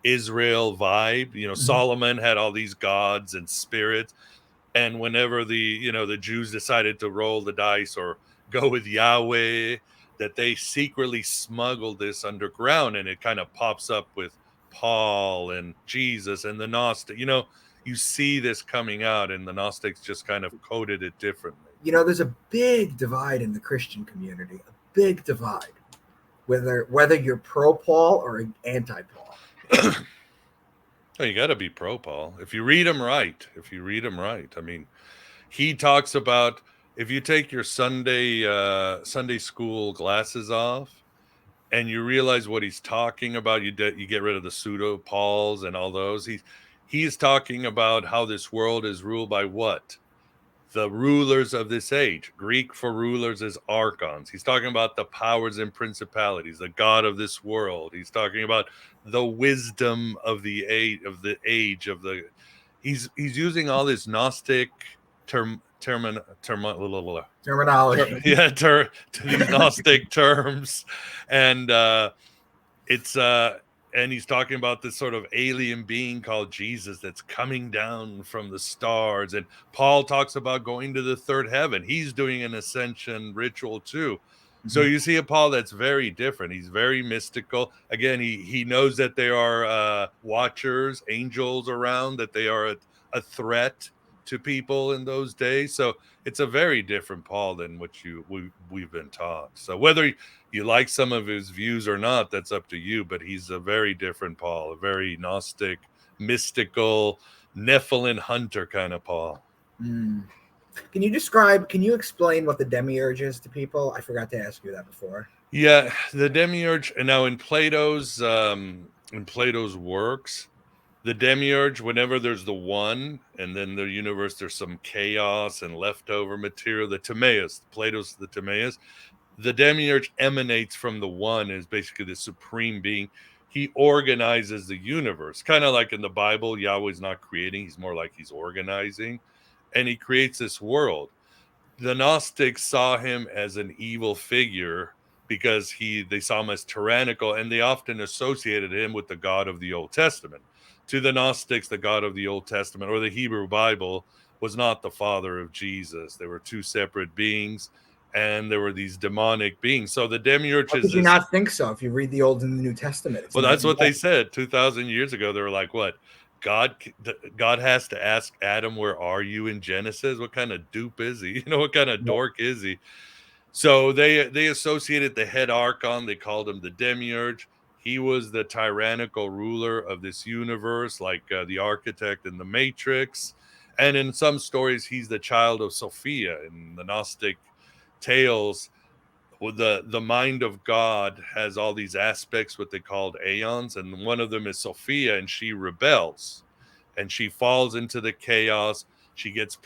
[SPEAKER 2] Israel vibe. You know,
[SPEAKER 1] Mhm.
[SPEAKER 2] Solomon had all these gods and spirits, and whenever the Jews decided to roll the dice or go with Yahweh, that they secretly smuggled this underground, and it kind of pops up with Paul and Jesus and the Gnostic. You see this coming out, and the Gnostics just kind of coded it differently.
[SPEAKER 1] There's a big divide in the Christian community, a big divide, whether you're pro Paul or anti Paul.
[SPEAKER 2] Oh, you got to be pro Paul if you read him right. If you read him right, I mean, he talks about, if you take your Sunday school glasses off and you realize what he's talking about, you get rid of the pseudo Pauls and all those. He's talking about how this world is ruled by what? The rulers of this age. Greek for rulers is archons. He's talking about the powers and principalities, the god of this world. He's talking about the wisdom of the age of the. He's using all this Gnostic term termin term
[SPEAKER 1] Terminology.
[SPEAKER 2] yeah, to these Gnostic terms, and it's and he's talking about this sort of alien being called Jesus that's coming down from the stars. And Paul talks about going to the third heaven. He's doing an ascension ritual too. So
[SPEAKER 1] Mhm.
[SPEAKER 2] you see a Paul that's very different. He's very mystical. Again, he knows that there are watchers, angels around, that they are a threat to people in those days. So it's a very different Paul than what we've been taught. So whether you like some of his views or not, that's up to you. But he's a very different Paul, a very Gnostic, mystical, Nephilim hunter kind of Paul.
[SPEAKER 1] Mm. Can you explain what the demiurge is to people? I forgot to ask you that before.
[SPEAKER 2] Yeah, the demiurge. And now in Plato's works, the demiurge, whenever there's the one, and then the universe, there's some chaos and leftover material. The Timaeus, Plato's the Timaeus. The demiurge emanates from the one, is basically the supreme being. He organizes the universe, kind of like in the Bible. Yahweh's not creating, he's more like he's organizing, and he creates this world. The Gnostics saw him as an evil figure because they saw him as tyrannical, and they often associated him with the God of the Old Testament. To the Gnostics, the God of the Old Testament or the Hebrew Bible was not the father of Jesus. They were two separate beings, and there were these demonic beings. So the demiurge
[SPEAKER 1] How
[SPEAKER 2] is
[SPEAKER 1] could you
[SPEAKER 2] this.
[SPEAKER 1] not think so if you read the Old and the New Testament? It's
[SPEAKER 2] Well,
[SPEAKER 1] night
[SPEAKER 2] that's
[SPEAKER 1] and
[SPEAKER 2] what
[SPEAKER 1] day.
[SPEAKER 2] they said 2,000 years ago. They were like, "What? God has to ask Adam, where are you in Genesis? What kind of dupe is he? What kind of
[SPEAKER 1] Yeah.
[SPEAKER 2] dork is he?" So they associated the head archon. They called him the demiurge. He was the tyrannical ruler of this universe, like the architect in the Matrix. And in some stories, he's the child of Sophia. In the Gnostic tales, well, the mind of God has all these aspects, what they called aeons, and one of them is Sophia, and she rebels, and she falls into the chaos. She gets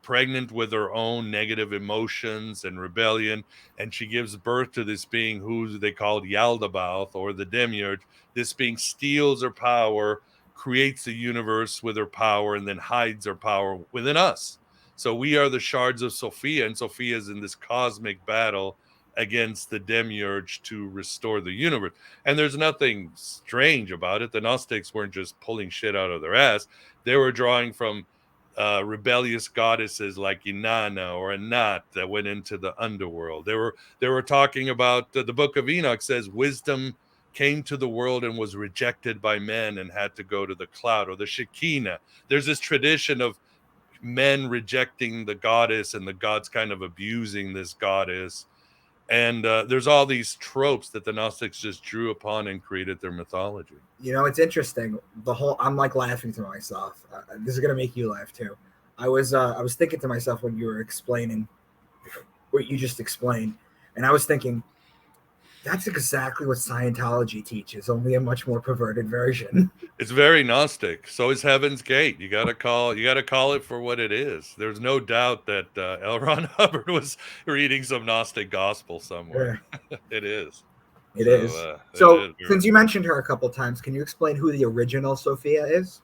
[SPEAKER 2] pregnant with her own negative emotions and rebellion, and she gives birth to this being who they called Yaldabaoth, or the demiurge. This being steals her power, creates the universe with her power, and then hides her power within us. So we are the shards of Sophia, and Sophia is in this cosmic battle against the demiurge to restore the universe. And there's nothing strange about it. The Gnostics weren't just pulling shit out of their ass, they were drawing from rebellious goddesses like Inanna or Anat that went into the underworld. They were talking about the book of Enoch says wisdom came to the world and was rejected by men and had to go to the cloud, or the Shekinah. There's this tradition of men rejecting the goddess and the gods kind of abusing this goddess. And there's all these tropes that the Gnostics just drew upon and created their mythology.
[SPEAKER 1] It's interesting. I'm like laughing to myself. This is gonna make you laugh too. I was thinking to myself when you were explaining what you just explained, and I was thinking that's exactly what Scientology teaches, only a much more perverted version.
[SPEAKER 2] It's very Gnostic. So is Heaven's Gate. You got to call it for what it is. There's no doubt that L. Ron Hubbard was reading some Gnostic gospel somewhere.
[SPEAKER 1] Yeah.
[SPEAKER 2] It is.
[SPEAKER 1] It is. So, since you mentioned her a couple times, can you explain who the original Sophia is?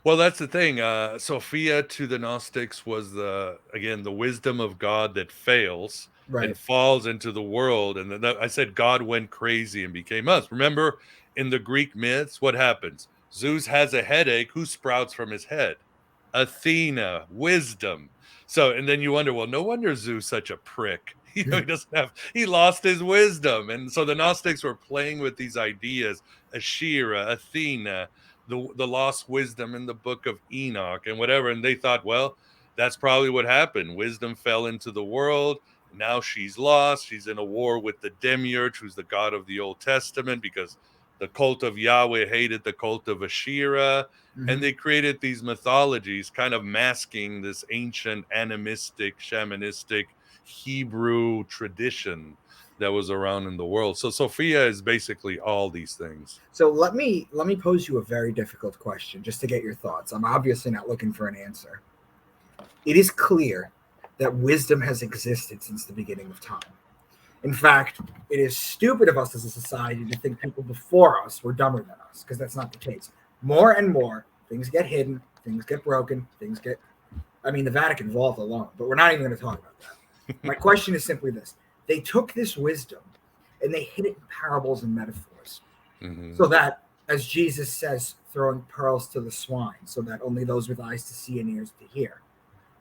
[SPEAKER 2] Well, that's the thing. Sophia to the Gnostics was the wisdom of God that fails
[SPEAKER 1] Right.
[SPEAKER 2] and falls into the world. And then I said God went crazy and became us. Remember, in the Greek myths, what happens? Zeus has a headache. Who sprouts from his head? Athena, wisdom. So, and then you wonder, well, no wonder Zeus such a prick. He lost his wisdom. And so the Gnostics were playing with these ideas, Ashira, Athena, the lost wisdom in the book of Enoch and whatever. And they thought, well, that's probably what happened. Wisdom fell into the world. And now she's lost. She's in a war with the Demiurge, who's the god of the Old Testament, because the cult of Yahweh hated the cult of Asherah. And they created these mythologies kind of masking this ancient animistic, shamanistic Hebrew tradition that was around in the world. So Sophia is basically all these things.
[SPEAKER 1] So let me pose you a very difficult question just to get your thoughts. I'm obviously not looking for an answer. It is clear that wisdom has existed since the beginning of time. In fact, it is stupid of us as a society to think people before us were dumber than us, because that's not the case. More and more, things get hidden, things get broken, the Vatican evolved alone, but we're not even going to talk about that. My question is simply this. They took this wisdom and they hid it in parables and metaphors, so that, as Jesus says, throwing pearls to the swine, so that only those with eyes to see and ears to hear.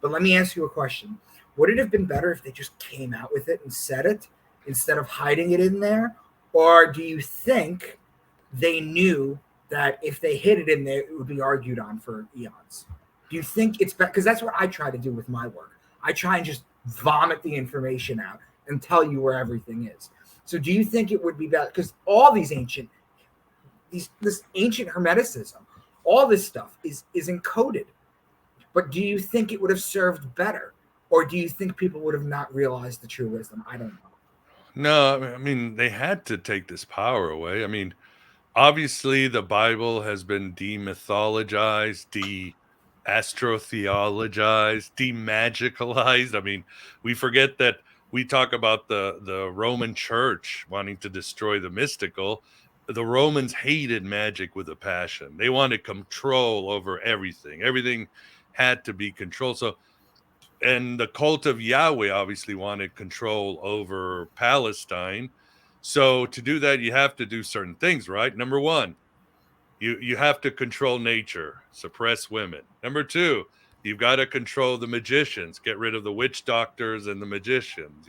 [SPEAKER 1] But let me ask you a question. Would it have been better if they just came out with it and said it instead of hiding it in there? Or do you think they knew that if they hid it in there, it would be argued on for eons? Do you think it's better? Because that's what I try to do with my work. I try and just vomit the information out and tell you where everything is. So do you think it would be better? Because all these this ancient Hermeticism, all this stuff is encoded. But do you think it would have served better? Or do you think people would have not realized the true wisdom? I don't know.
[SPEAKER 2] No, I mean, they had to take this power away. I mean, obviously, the Bible has been demythologized, astrotheologized, demagicalized. I mean, we forget that we talk about the Roman Church wanting to destroy the mystical. The Romans hated magic with a passion. They wanted control over everything. Everything had to be controlled. So, and the cult of Yahweh obviously wanted control over Palestine. So to do that, you have to do certain things, right? Number one, you have to control nature, suppress women. Number two, you've got to control the magicians, get rid of the witch doctors and the magicians.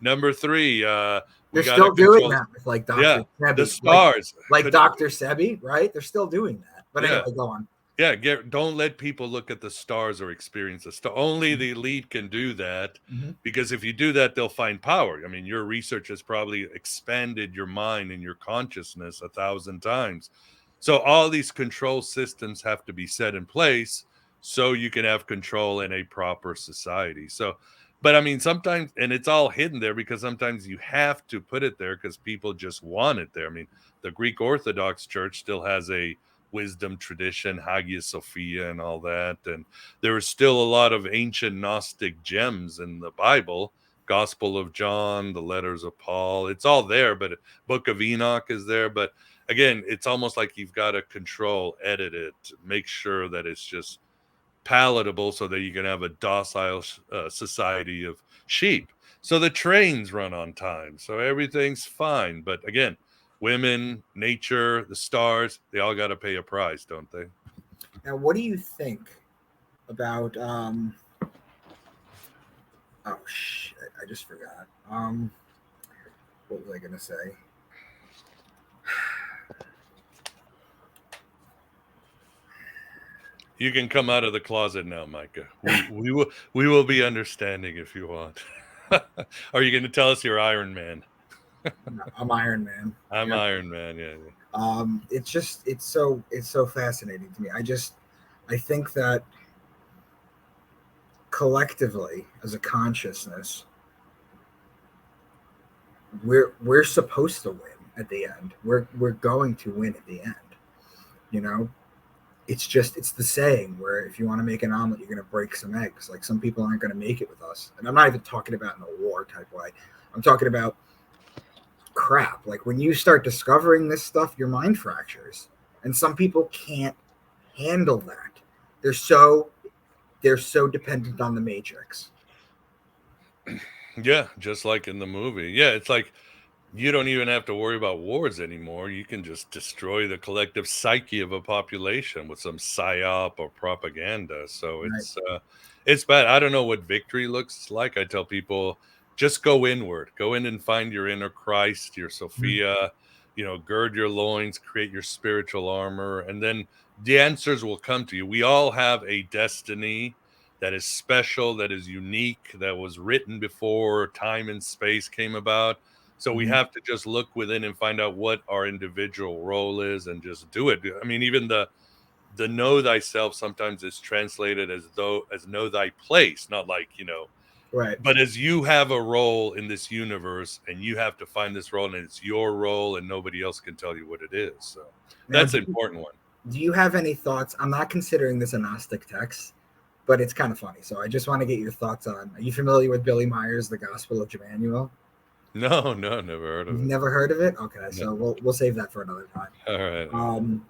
[SPEAKER 2] Number three, we
[SPEAKER 1] They're
[SPEAKER 2] got to
[SPEAKER 1] still doing
[SPEAKER 2] control,
[SPEAKER 1] that with like
[SPEAKER 2] yeah,
[SPEAKER 1] Dr. Sebi.
[SPEAKER 2] the stars,
[SPEAKER 1] like Dr. Sebi, right? They're still doing that. But
[SPEAKER 2] yeah.
[SPEAKER 1] anyway, go on.
[SPEAKER 2] Yeah, don't let people look at the stars or experience the star. Only the elite can do that, because if you do that, they'll find power. I mean, your research has probably expanded your mind and your consciousness 1,000 times. So all these control systems have to be set in place so you can have control in a proper society. So, but I mean, sometimes, and it's all hidden there because sometimes you have to put it there because people just want it there. I mean, the Greek Orthodox Church still has a wisdom tradition, Hagia Sophia, and all that. And there is still a lot of ancient Gnostic gems in the Bible. Gospel of John, the letters of Paul, it's all there, but Book of Enoch is there. But again, it's almost like you've got to control, edit it, make sure that it's just palatable so that you can have a docile society of sheep. So the trains run on time, so everything's fine. But again, women, nature, the stars, they all got to pay a price, don't they?
[SPEAKER 1] Now, what do you think about oh shit, I just forgot. What was I gonna say?
[SPEAKER 2] You can come out of the closet now, Micah. We will be understanding if you want. Are you going to tell us you're Iron Man?
[SPEAKER 1] No, I'm Iron Man.
[SPEAKER 2] I'm Iron Man. Yeah.
[SPEAKER 1] It's so fascinating to me. I think that collectively as a consciousness, we're supposed to win at the end. We're going to win at the end. It's the saying where if you want to make an omelet, you're going to break some eggs. Like, some people aren't going to make it with us. And I'm not even talking about in a war type way. I'm talking about crap. Like when you start discovering this stuff, your mind fractures, and some people can't handle that. They're so dependent on the Matrix.
[SPEAKER 2] Yeah, just like in the movie. Yeah, it's like you don't even have to worry about wars anymore. You can just destroy the collective psyche of a population with some psyop or propaganda. So
[SPEAKER 1] Right.
[SPEAKER 2] it's bad. I don't know what victory looks like. I tell people just go inward. Go in and find your inner Christ, your
[SPEAKER 1] Mhm.
[SPEAKER 2] Sophia, gird your loins, create your spiritual armor, and then the answers will come to you. We all have a destiny that is special, that is unique, that was written before time and space came about. So we
[SPEAKER 1] Mhm.
[SPEAKER 2] have to just look within and find out what our individual role is and just do it. I mean, even the know thyself sometimes is translated as know thy place, not like,
[SPEAKER 1] Right.
[SPEAKER 2] but as you have a role in this universe and you have to find this role and it's your role and nobody else can tell you what it is. So
[SPEAKER 1] Now,
[SPEAKER 2] that's an important one.
[SPEAKER 1] do you have any thoughts? I'm not considering this a Gnostic text, but it's kind of funny. So I just want to get your thoughts on. Are you familiar with Billy Myers' The Gospel of Emmanuel?
[SPEAKER 2] No, no, never heard of
[SPEAKER 1] You've
[SPEAKER 2] it.
[SPEAKER 1] never heard of it? Okay,
[SPEAKER 2] No.
[SPEAKER 1] so we'll save that for another time.
[SPEAKER 2] All right. All right.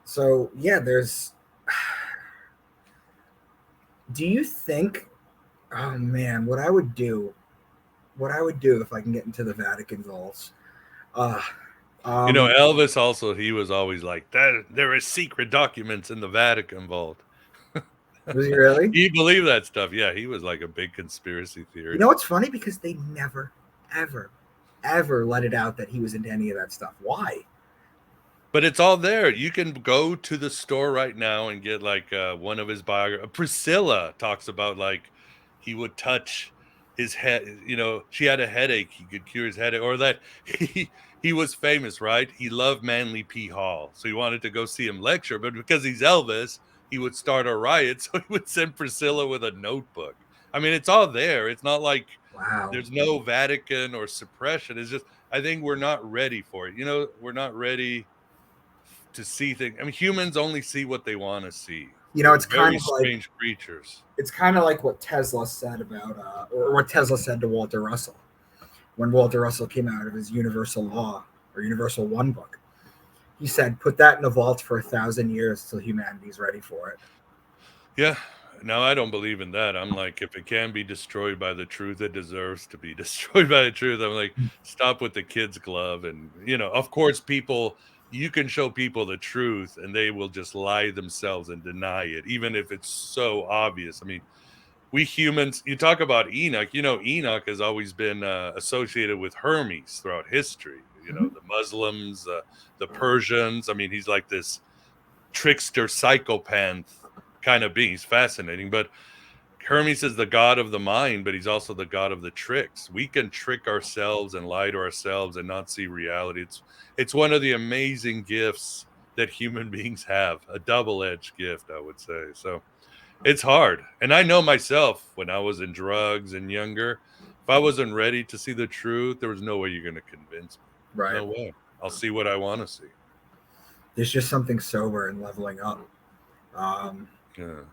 [SPEAKER 1] So yeah, there's. Do you think? Oh man, what I would do if I can get into the Vatican vaults. Uh, um,
[SPEAKER 2] Elvis also, he was always like that. There are secret documents in the Vatican vault.
[SPEAKER 1] was he really?
[SPEAKER 2] You believe that stuff? Yeah, he was like a big conspiracy
[SPEAKER 1] You know
[SPEAKER 2] theorist.
[SPEAKER 1] what's funny? Because they never, ever, ever let it out that he was into any of that stuff. Why?
[SPEAKER 2] But it's all there. You can go to the store right now and get like one of his biographies. Priscilla talks about like he would touch his head. She had a headache. He could cure his headache, or that he was famous, right? He loved Manly P. Hall, so he wanted to go see him lecture. But because he's Elvis, he would start a riot, so he would send Priscilla with a notebook. I mean, it's all there. It's not like
[SPEAKER 1] Wow.
[SPEAKER 2] there's no Vatican or suppression. It's just I think we're not ready for it. We're not ready to see things. I mean, humans only see what they want to see.
[SPEAKER 1] You know,
[SPEAKER 2] We're very strange creatures.
[SPEAKER 1] it's kind of like what Tesla said about, or what Tesla said to Walter Russell when Walter Russell came out of his Universal Law or Universal One book. He said, "Put that in a vault for 1,000 years till humanity's ready for it."
[SPEAKER 2] Yeah. Now I don't believe in that. I'm like, if it can be destroyed by the truth, it deserves to be destroyed by the truth. I'm like, stop with the kid's glove. And of course, you can show people the truth and they will just lie themselves and deny it, even if it's so obvious. I mean, we humans, you talk about Enoch, Enoch has always been associated with Hermes throughout history.
[SPEAKER 1] Mhm.
[SPEAKER 2] The Muslims, the Persians. I mean, he's like this trickster psychopath kind of being. He's fascinating. But Hermes is the god of the mind, but he's also the god of the tricks. We can trick ourselves and lie to ourselves and not see reality. It's one of the amazing gifts that human beings have, a double-edged gift, I would say. So it's hard. And I know myself when I was in drugs and younger, if I wasn't ready to see the truth, there was no way you're going to convince me.
[SPEAKER 1] Right.
[SPEAKER 2] No way. I'll see what I want to see.
[SPEAKER 1] There's just something sober and leveling up. Um,
[SPEAKER 2] Yeah.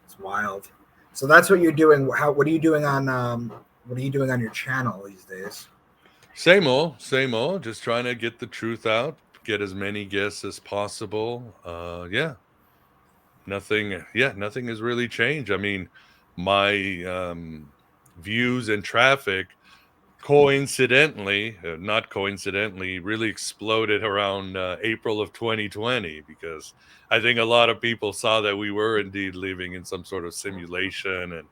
[SPEAKER 1] it's wild. So that's what you're doing. What are you doing on? What are you doing on your channel these days?
[SPEAKER 2] Same old, same old. Just trying to get the truth out, get as many guests as possible. Yeah, nothing has really changed. I mean, my views and traffic coincidentally, not coincidentally, really exploded around April of 2020 because I think a lot of people saw that we were indeed living in some sort of simulation and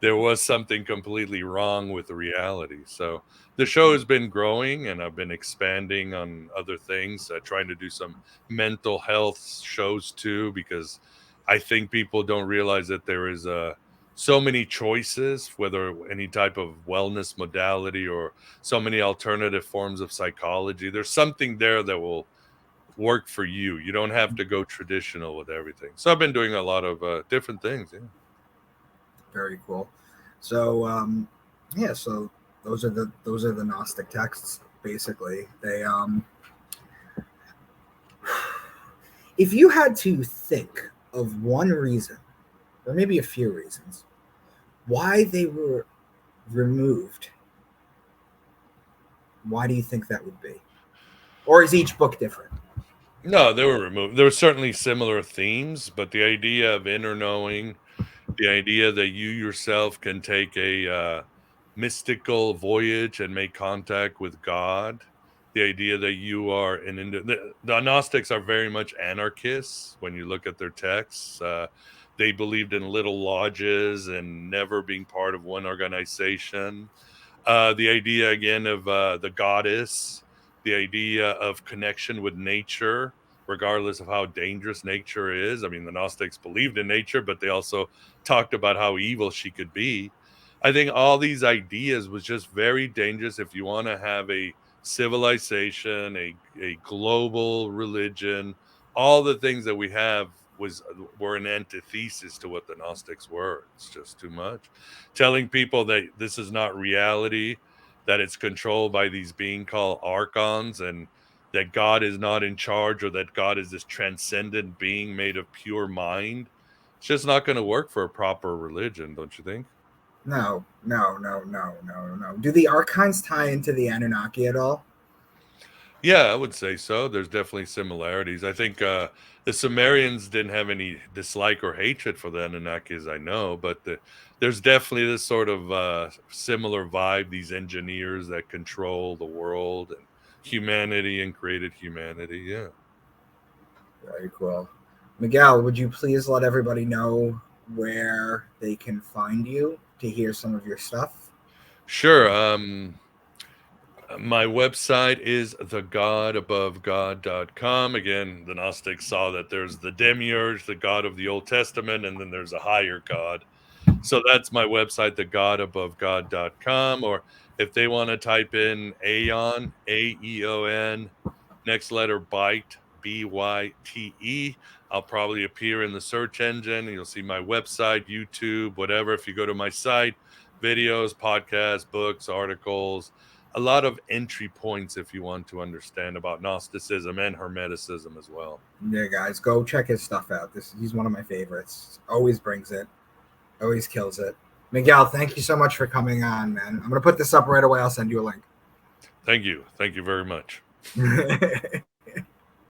[SPEAKER 2] there was something completely wrong with the reality. So the show has been growing and I've been expanding on other things, trying to do some mental health shows too, because I think people don't realize that there is so many choices, whether any type of wellness modality or so many alternative forms of psychology. There's something there that will work for you. You don't have to go traditional with everything. So I've been doing a lot of different things. Yeah.
[SPEAKER 1] Very cool. So yeah, so those are the Gnostic texts basically. They if you had to think of one reason, or maybe a few reasons, why they were removed Why do you think that would be? Or is each book different?
[SPEAKER 2] No, they were removed. There were certainly similar themes, but the idea of inner knowing, the idea that you yourself can take a mystical voyage and make contact with God, the idea that you are the Gnostics are very much anarchists when you look at their texts. They believed in little lodges and never being part of one organization. The idea again of the goddess, the idea of connection with nature, regardless of how dangerous nature is. I mean, the Gnostics believed in nature, but they also talked about how evil she could be. I think all these ideas was just very dangerous if you want to have a civilization, a global religion, all the things that we have were an antithesis to what the Gnostics were. It's just too much. Telling people that this is not reality, that it's controlled by these being called archons, and that God is not in charge, or that God is this transcendent being made of pure mind. It's just not going to work for a proper religion, don't you think?
[SPEAKER 1] No. Do the archons tie into the Anunnaki at all?
[SPEAKER 2] Yeah, I would say so. There's definitely similarities. I think the Sumerians didn't have any dislike or hatred for the Anunnakis, I know, but there's definitely this sort of similar vibe. These engineers that control the world and humanity and created humanity. Yeah.
[SPEAKER 1] Very cool. Miguel, would you please let everybody know where they can find you to hear some of your stuff?
[SPEAKER 2] Sure. My website is thegodabovegod.com. Again, the Gnostics saw that there's the demiurge, the God of the Old Testament, and then there's a higher God. So that's my website, thegodabovegod.com. Or if they want to type in Aeon, Aeon, next letter Byte, Byte, I'll probably appear in the search engine. You'll see my website, YouTube, whatever. If you go to my site, videos, podcasts, books, articles, a lot of entry points if you want to understand about Gnosticism and Hermeticism as well.
[SPEAKER 1] Yeah, guys, go check his stuff out. He's one of my favorites. Always brings it. Always kills it. Miguel, thank you so much for coming on, man. I'm gonna put this up right away. I'll send you a link.
[SPEAKER 2] Thank you. Thank you very much.